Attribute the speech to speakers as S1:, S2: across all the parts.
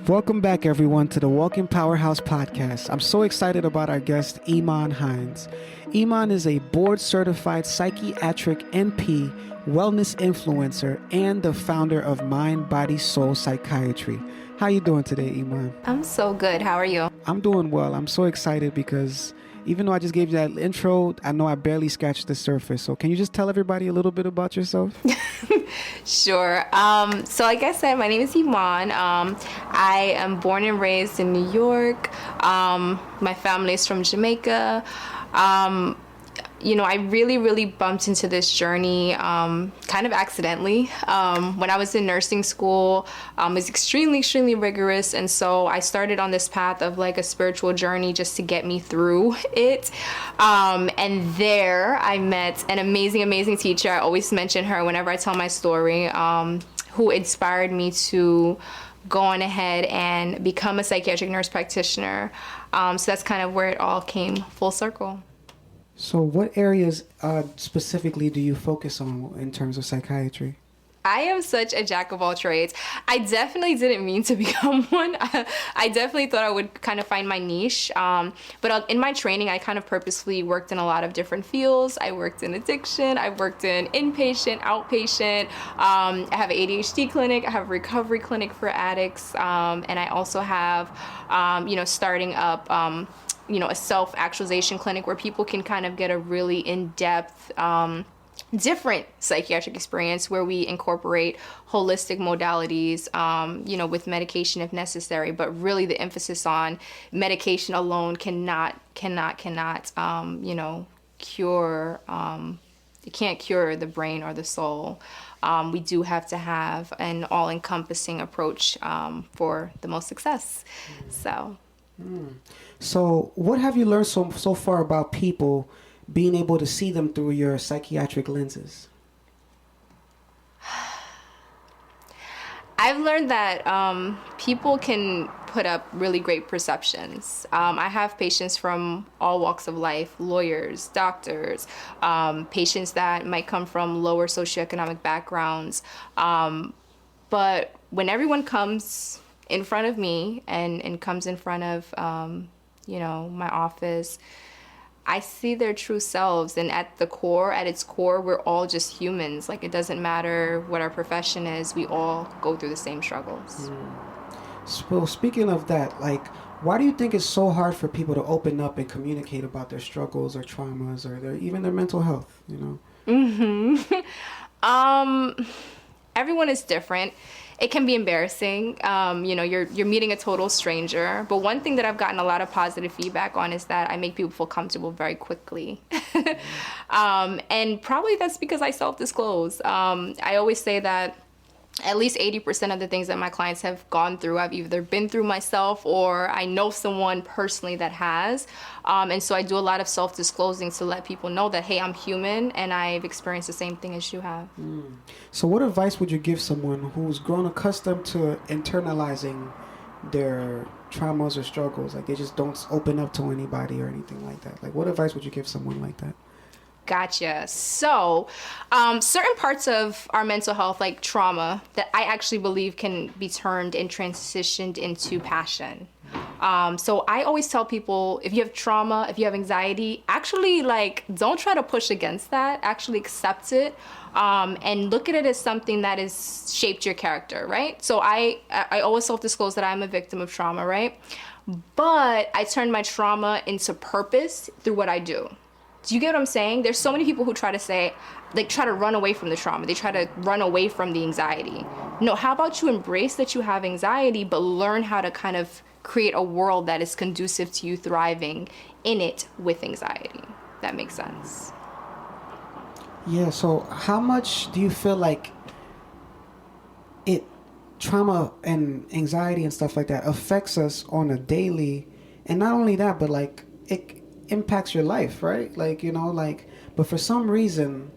S1: Welcome back, everyone, to the Walking Powerhouse podcast. I'm so excited about our guest, Iman Hines. Iman is a board-certified psychiatric NP, wellness influencer, and the founder of Mindbodysoul Psychiatry. How you doing today, Iman?
S2: I'm so good. How are you?
S1: I'm doing well. I'm so excited because even though I just gave you that intro, I know I barely scratched the surface. So can you just tell everybody a little bit about yourself?
S2: Sure. So like I said, my name is Iman. I am born and raised in New York. My family is from Jamaica. I really bumped into this journey kind of accidentally. When I was in nursing school, it was extremely rigorous. And so I started on this path of like a spiritual journey just to get me through it. And there I met an amazing teacher. I always mention her whenever I tell my story, who inspired me to go on ahead and become a psychiatric nurse practitioner. So that's kind of where it all came full circle.
S1: So what areas specifically do you focus on in terms of psychiatry?
S2: I am such a jack of all trades. I definitely didn't mean to become one. I definitely thought I would kind of find my niche. But in my training, I kind of purposefully worked in a lot of different fields. I worked in addiction. I worked in inpatient, outpatient. I have an ADHD clinic. I have a recovery clinic for addicts. And I also have, starting up a self-actualization clinic where people can kind of get a really in-depth, different psychiatric experience where we incorporate holistic modalities, with medication if necessary, but really the emphasis on medication alone cannot cure, it can't cure the brain or the soul. We do have to have an all-encompassing approach for the most success.
S1: So what have you learned so far about people being able to see them through your psychiatric lenses?
S2: I've learned that people can put up really great perceptions. I have patients from all walks of life, lawyers, doctors, patients that might come from lower socioeconomic backgrounds. But when everyone comes in front of me and comes in front of, my office, I see their true selves. And at its core, we're all just humans. Like, it doesn't matter what our profession is. We all go through the same struggles.
S1: Well, speaking of that, like, why do you think it's so hard for people to open up and communicate about their struggles or traumas or even their mental health,
S2: Everyone is different. It can be embarrassing. You're meeting a total stranger. But one thing that I've gotten a lot of positive feedback on is that I make people feel comfortable very quickly. And probably that's because I self-disclose. I always say that at least 80% of the things that my clients have gone through, I've either been through myself or I know someone personally that has. And so I do a lot of self-disclosing to let people know that, hey, I'm human and I've experienced the same thing as you have.
S1: So what advice would you give someone who's grown accustomed to internalizing their traumas or struggles? Like, they just don't open up to anybody or anything like that. Like, what advice would you give someone like that?
S2: Gotcha. So, certain parts of our mental health, like trauma, that I actually believe can be turned and transitioned into passion. So I always tell people, if you have trauma, if you have anxiety, actually, don't try to push against that. Actually accept it, and look at it as something that has shaped your character, right? So I always self-disclose that I'm a victim of trauma, right? But I turned my trauma into purpose through what I do. Do you get what I'm saying? There's so many people who try to run away from the trauma. They try to run away from the anxiety. No, how about you embrace that you have anxiety, but learn how to kind of create a world that is conducive to you thriving in it with anxiety. That makes sense.
S1: Yeah, so how much do you feel like trauma and anxiety and stuff like that affects us on a daily, and not only that, but like it impacts your life, right? But for some reason,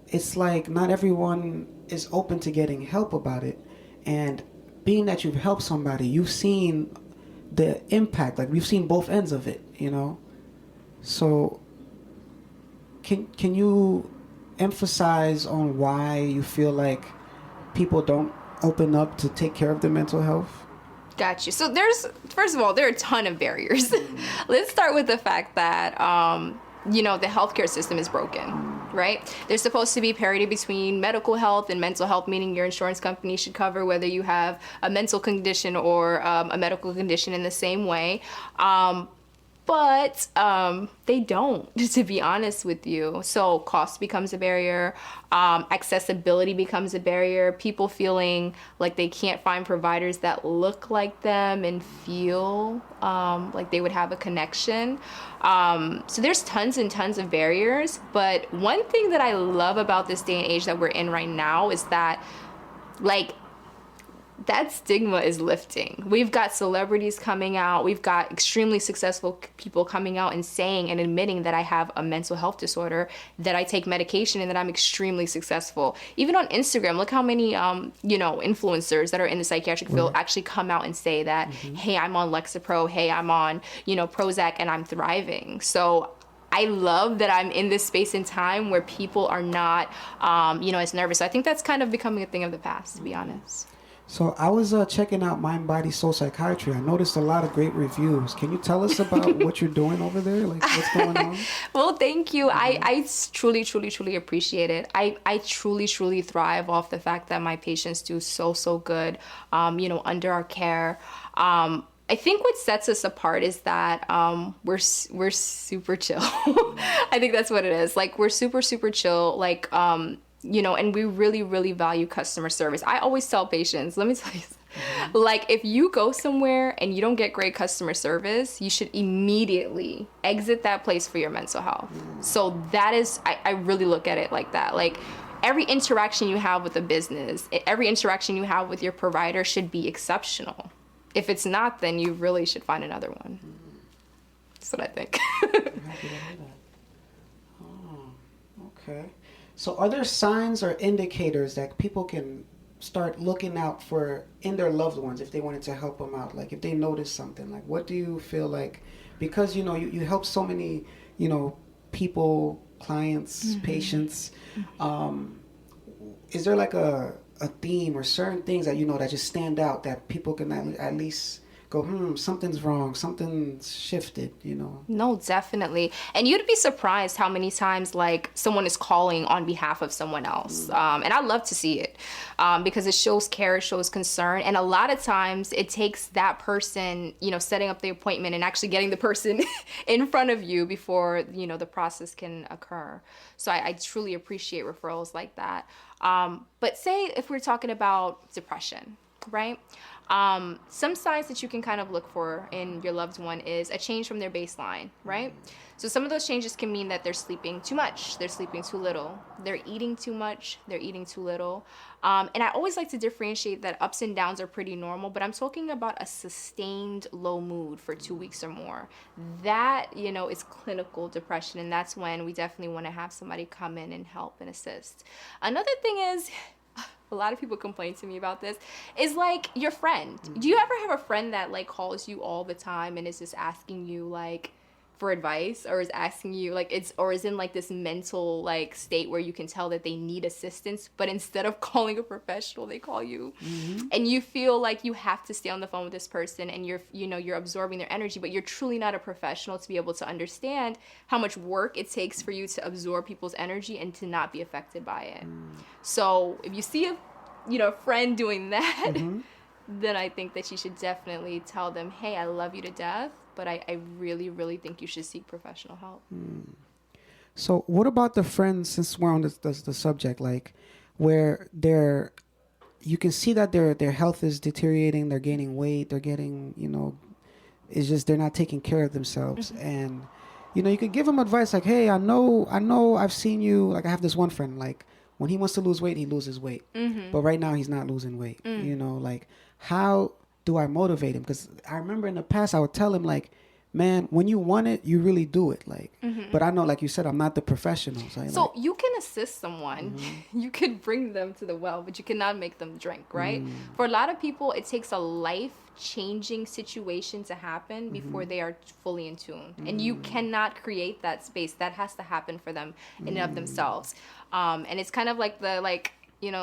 S1: it's like not everyone is open to getting help about it. And being that you've helped somebody, you've seen the impact, like we've seen both ends of it, So can you emphasize on why you feel like people don't open up to take care of their mental health?
S2: Got you. So first of all, there are a ton of barriers. Let's start with the fact that, the healthcare system is broken, right? There's supposed to be parity between medical health and mental health, meaning your insurance company should cover whether you have a mental condition or a medical condition in the same way. But they don't, to be honest with you. So cost becomes a barrier. Accessibility becomes a barrier. People feeling like they can't find providers that look like them and feel like they would have a connection. So there's tons and tons of barriers. But one thing that I love about this day and age that we're in right now is that, that stigma is lifting. We've got celebrities coming out. We've got extremely successful people coming out and saying and admitting that I have a mental health disorder, that I take medication, and that I'm extremely successful. Even on Instagram, look how many, influencers that are in the psychiatric field actually come out and say that, hey, I'm on Lexapro. Hey, I'm on, Prozac, and I'm thriving. So I love that I'm in this space and time where people are not, as nervous. So I think that's kind of becoming a thing of the past, to be honest.
S1: So I was checking out Mindbodysoul Psychiatry. I noticed a lot of great reviews. Can you tell us about what you're doing over there? Like, what's going on?
S2: Well, thank you. I truly, truly, truly appreciate it. I truly, truly thrive off the fact that my patients do so good, under our care. I think what sets us apart is that we're super chill. I think that's what it is. Like, we're super, super chill. Like, and we really, really value customer service. I always tell patients, let me tell you, like, if you go somewhere and you don't get great customer service, you should immediately exit that place for your mental health. So that is, I really look at it like that. Like, every interaction you have with a business, every interaction you have with your provider should be exceptional. If it's not, then you really should find another one. That's what I think.
S1: I'm happy to hear that. Oh, okay. So are there signs or indicators that people can start looking out for in their loved ones if they wanted to help them out? Like, if they notice something, like, what do you feel like? Because, you help so many, people, clients, patients. Is there like a theme or certain things that, that just stand out that people can at least go, something's wrong, something's shifted,
S2: No, definitely. And you'd be surprised how many times, like, someone is calling on behalf of someone else. And I love to see it because it shows care, it shows concern. And a lot of times it takes that person, setting up the appointment and actually getting the person in front of you before, the process can occur. So I truly appreciate referrals like that. But say if we're talking about depression, right? Some signs that you can kind of look for in your loved one is a change from their baseline, right? So some of those changes can mean that they're sleeping too much, they're sleeping too little, they're eating too much, they're eating too little. And I always like to differentiate that ups and downs are pretty normal, but I'm talking about a sustained low mood for 2 weeks or more. That, is clinical depression, and that's when we definitely want to have somebody come in and help and assist. Another thing is, a lot of people complain to me about this, is like your friend. Do you ever have a friend that like calls you all the time and is just asking you like for advice, or is asking you like is in like this mental like state where you can tell that they need assistance, but instead of calling a professional, they call you, and you feel like you have to stay on the phone with this person, and you're absorbing their energy, but you're truly not a professional to be able to understand how much work it takes for you to absorb people's energy and to not be affected by it. So if you see a friend doing that, then I think that you should definitely tell them, hey, I love you to death, but I really, really think you should seek professional help.
S1: So what about the friends, since we're on the subject, like where you can see that their health is deteriorating, they're gaining weight, they're getting, it's just they're not taking care of themselves. And, you could give them advice like, hey, I know I've seen you, like I have this one friend, like when he wants to lose weight, he loses weight. But right now he's not losing weight. Like how do I motivate him? Because I remember in the past I would tell him like, man, when you want it, you really do it. Like, but I know, like you said, I'm not the professional. So
S2: you can assist someone. You could bring them to the well, but you cannot make them drink, right? For a lot of people, it takes a life-changing situation to happen before they are fully in tune. And you cannot create that space. That has to happen for them in and of themselves. And it's kind of like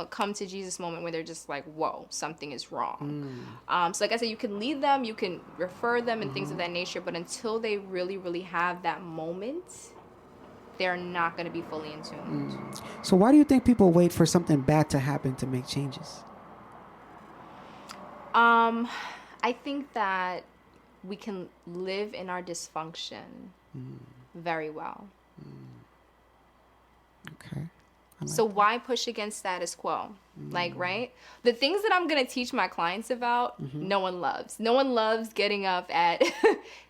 S2: come to Jesus moment where they're just like, whoa, something is wrong. So like I said, you can lead them, you can refer them and things of that nature, but until they really, really have that moment, they're not going to be fully in tune.
S1: So why do you think people wait for something bad to happen to make changes?
S2: I think that we can live in our dysfunction very well.
S1: Okay.
S2: So why push against status quo? Like, right? The things that I'm going to teach my clients about, no one loves. No one loves getting up at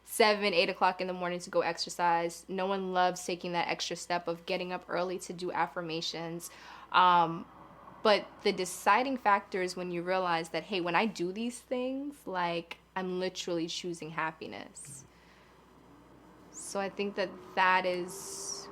S2: 7, 8 o'clock in the morning to go exercise. No one loves taking that extra step of getting up early to do affirmations. But the deciding factor is when you realize that, hey, when I do these things, like, I'm literally choosing happiness. So I think that is...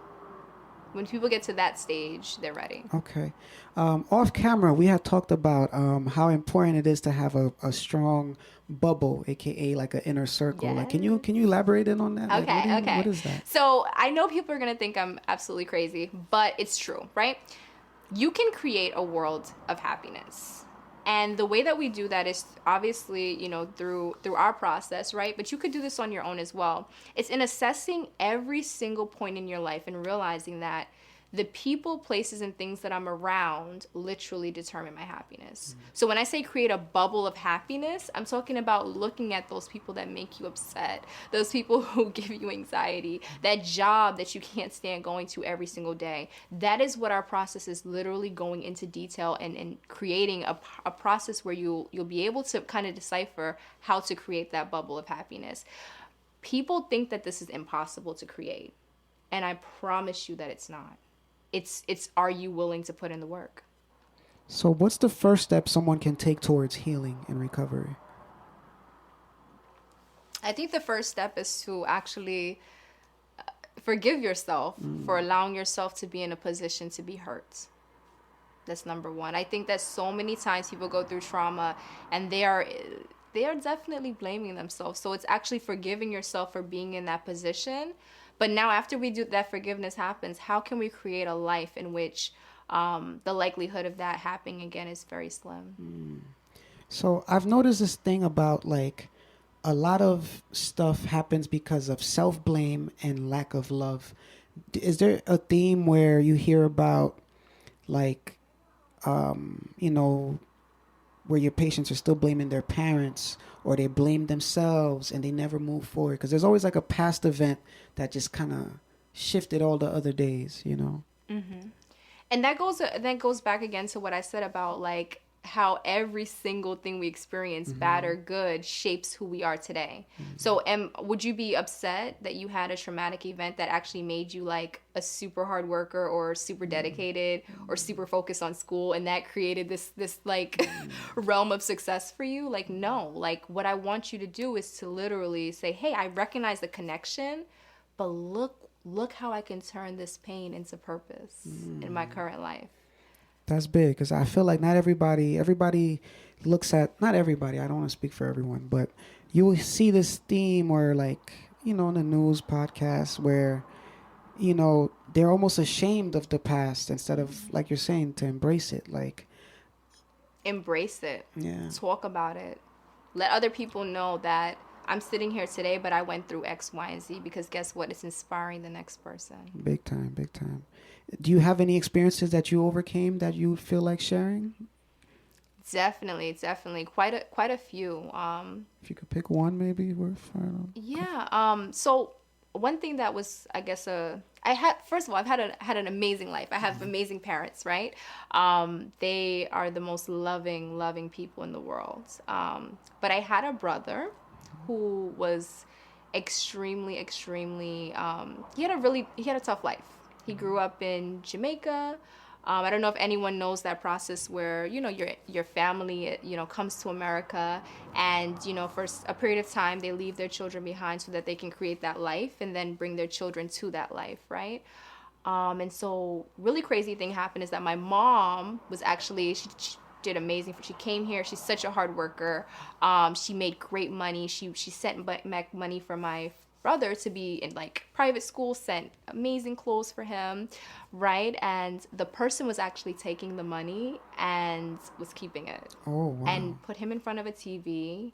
S2: when people get to that stage, they're ready.
S1: Okay. Off camera, we had talked about how important it is to have a strong bubble, aka like an inner circle.
S2: Yes.
S1: Like, can you elaborate on that?
S2: Okay,
S1: Like,
S2: okay.
S1: What is that?
S2: So I know people are gonna think I'm absolutely crazy, but it's true, right? You can create a world of happiness. And the way that we do that is obviously, through our process, right? But you could do this on your own as well. It's in assessing every single point in your life and realizing that the people, places, and things that I'm around literally determine my happiness. So when I say create a bubble of happiness, I'm talking about looking at those people that make you upset, those people who give you anxiety, that job that you can't stand going to every single day. That is what our process is, literally going into detail and creating a process where you'll be able to kind of decipher how to create that bubble of happiness. People think that this is impossible to create, and I promise you that it's not. It's are you willing to put in the work?
S1: So what's the first step someone can take towards healing and recovery?
S2: I think the first step is to actually forgive yourself for allowing yourself to be in a position to be hurt. That's number one. I think that so many times people go through trauma and they are definitely blaming themselves. So it's actually forgiving yourself for being in that position. But now after we do that, forgiveness happens, how can we create a life in which the likelihood of that happening again is very slim?
S1: So I've noticed this thing about like a lot of stuff happens because of self-blame and lack of love. Is there a theme where you hear about like, where your patients are still blaming their parents or they blame themselves and they never move forward? Because there's always like a past event that just kind of shifted all the other days,
S2: And that goes back again to what I said about like how every single thing we experience, bad or good, shapes who we are today. So would you be upset that you had a traumatic event that actually made you like a super hard worker or super dedicated or super focused on school, and that created this like realm of success for you? Like, no. Like, what I want you to do is to literally say, hey, I recognize the connection, but look how I can turn this pain into purpose in my current life.
S1: That's big, because I feel like not everybody looks at, not everybody, I don't want to speak for everyone, but you will see this theme or like, in the news podcasts where, they're almost ashamed of the past instead of, like you're saying, to embrace it. Like,
S2: embrace it.
S1: Yeah.
S2: Talk about it. Let other people know that I'm sitting here today, but I went through X, Y, and Z, because guess what? It's inspiring the next person.
S1: Big time, big time. Do you have any experiences that you overcame that you feel like sharing?
S2: Definitely. Quite a few.
S1: If you could pick one, maybe worth.
S2: Yeah. So one thing that was, I guess, first of all, I've had an amazing life. I have amazing parents, right? They are the most loving people in the world. But I had a brother who was extremely, he had a tough life. He grew up in Jamaica. I don't know if anyone knows that process where, your family, comes to America and, for a period of time, they leave their children behind so that they can create that life and then bring their children to that life, right? And so really crazy thing happened is that my mom was actually, she did amazing. She came here. She's such a hard worker. She made great money. She sent back money for my brother to be in like private school, sent amazing clothes for him, right? And the person was actually taking the money and was keeping it.
S1: Oh, wow.
S2: And put him in front of a TV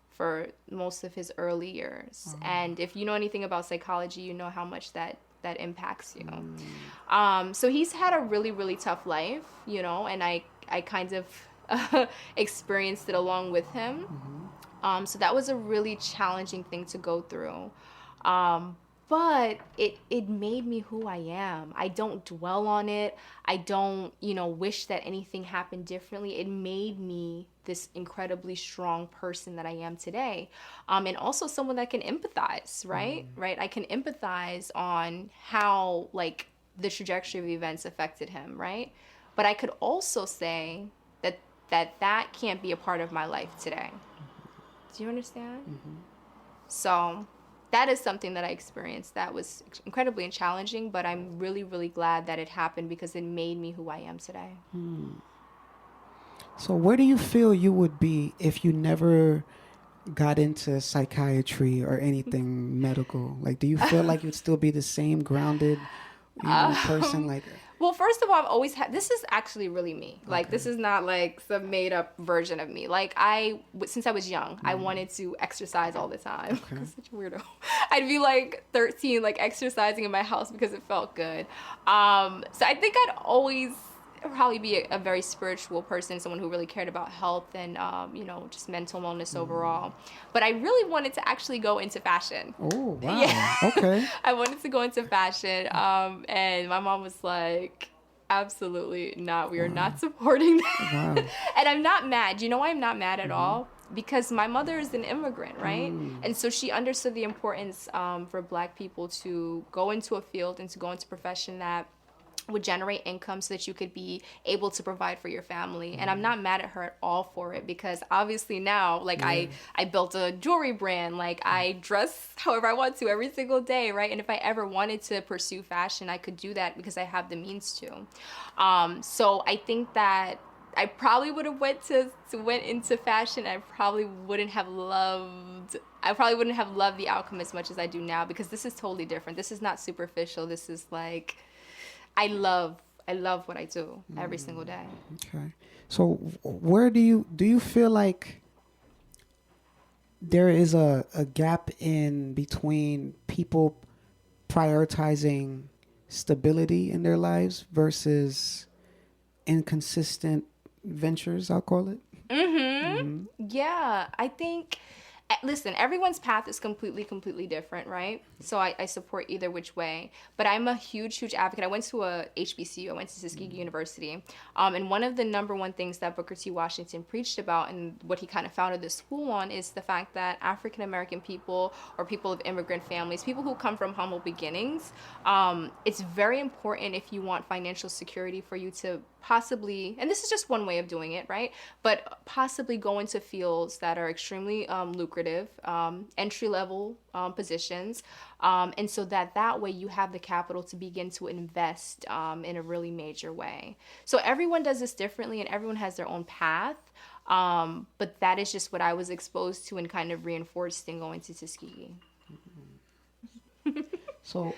S2: for most of his early years. And if you know anything about psychology, you know how much that impacts you. So he's had a really, really tough life, you know, and I kind of experienced it along with him. So that was a really challenging thing to go through. But it made me who I am. I don't dwell on it. I don't, wish that anything happened differently. It made me this incredibly strong person that I am today. And also someone that can empathize, right? Right. I can empathize on how like the trajectory of events affected him, right? But I could also say that can't be a part of my life today. Do you understand? So that is something that I experienced that was incredibly challenging, but I'm really, really glad that it happened because it made me who I am today.
S1: So where do you feel you would be if you never got into psychiatry or anything medical? Like, do you feel like you'd still be the same grounded person? Like,
S2: well, first of all, I've always had, this is actually really me. Like, this is not like some made up version of me. Like since I was young, I wanted to exercise all the time. I'm such a weirdo. I'd be like 13, like exercising in my house because it felt good. So I think I'd always probably be a very spiritual person, someone who really cared about health and, just mental wellness overall. But I really wanted to actually go into fashion.
S1: oh, wow.
S2: Yeah.
S1: Okay.
S2: I wanted to go into fashion. And my mom was like, absolutely not. We are not supporting that.
S1: Wow.
S2: And I'm not mad. You know why I'm not mad at all? Because my mother is an immigrant, right? And so she understood the importance for Black people to go into a field and to go into a profession that would generate income so that you could be able to provide for your family. And I'm not mad at her at all for it because obviously now, like I built a jewelry brand, like I dress however I want to every single day, right? And if I ever wanted to pursue fashion, I could do that because I have the means to. So I think that I probably would have went into fashion. I probably wouldn't have loved the outcome as much as I do now because this is totally different. This is not superficial. This is like, I love what I do every single day.
S1: Okay. So where do you feel like there is a gap in between people prioritizing stability in their lives versus inconsistent ventures, I'll call it?
S2: Yeah, I think, listen, everyone's path is completely different, right? So I support either which way. But I'm a huge advocate. I went to a HBCU. I went to Tuskegee University. And one of the number one things that Booker T. Washington preached about and what he kind of founded the school on is the fact that African-American people or people of immigrant families, people who come from humble beginnings, it's very important if you want financial security for you to possibly, and this is just one way of doing it, right? But possibly go into fields that are extremely lucrative, entry-level positions. And so that way you have the capital to begin to invest in a really major way. So everyone does this differently and everyone has their own path. But that is just what I was exposed to and kind of reinforced in going to Tuskegee.
S1: So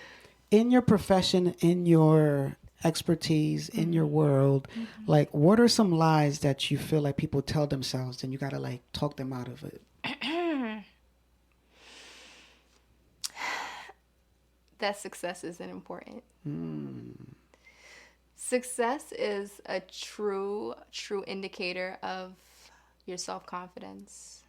S1: in your profession, in your expertise, in your world, like what are some lies that you feel like people tell themselves and you got to like talk them out of it?
S2: That success isn't important. Success is a true indicator of your self-confidence.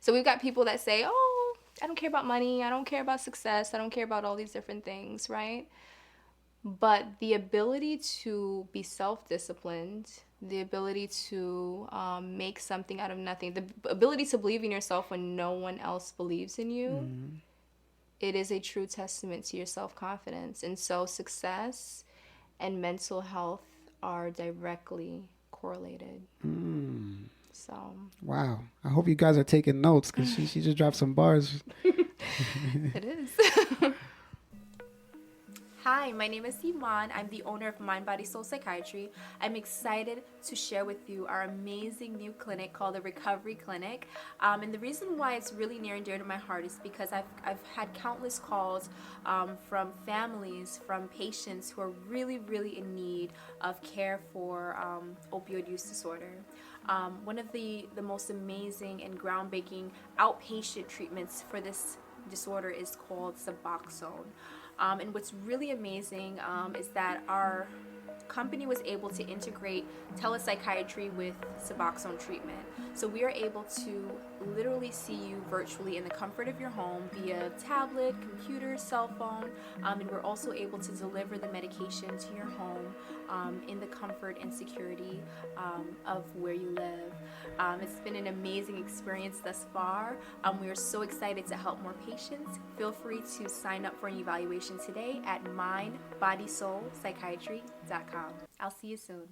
S2: So we've got people that say, oh, I don't care about money. I don't care about success. I don't care about all these different things, right? But the ability to be self-disciplined, the ability to make something out of nothing, the ability to believe in yourself when no one else believes in you, it is a true testament to your self-confidence. And so success and mental health are directly correlated. So.
S1: Wow. I hope you guys are taking notes because she just dropped some bars.
S2: It is.
S3: Hi, my name is Iman. I'm the owner of Mindbodysoul Psychiatry. I'm excited to share with you our amazing new clinic called the Recovery Clinic. And the reason why it's really near and dear to my heart is because I've had countless calls from families, from patients who are really, really in need of care for opioid use disorder. One of the most amazing and groundbreaking outpatient treatments for this disorder is called suboxone. And what's really amazing is that our company was able to integrate telepsychiatry with suboxone treatment. So we are able to literally see you virtually in the comfort of your home via tablet, computer, cell phone, and we're also able to deliver the medication to your home in the comfort and security of where you live. It's been an amazing experience thus far. We are so excited to help more patients. Feel free to sign up for an evaluation today at mindbodysoulpsychiatry.com. I'll see you soon.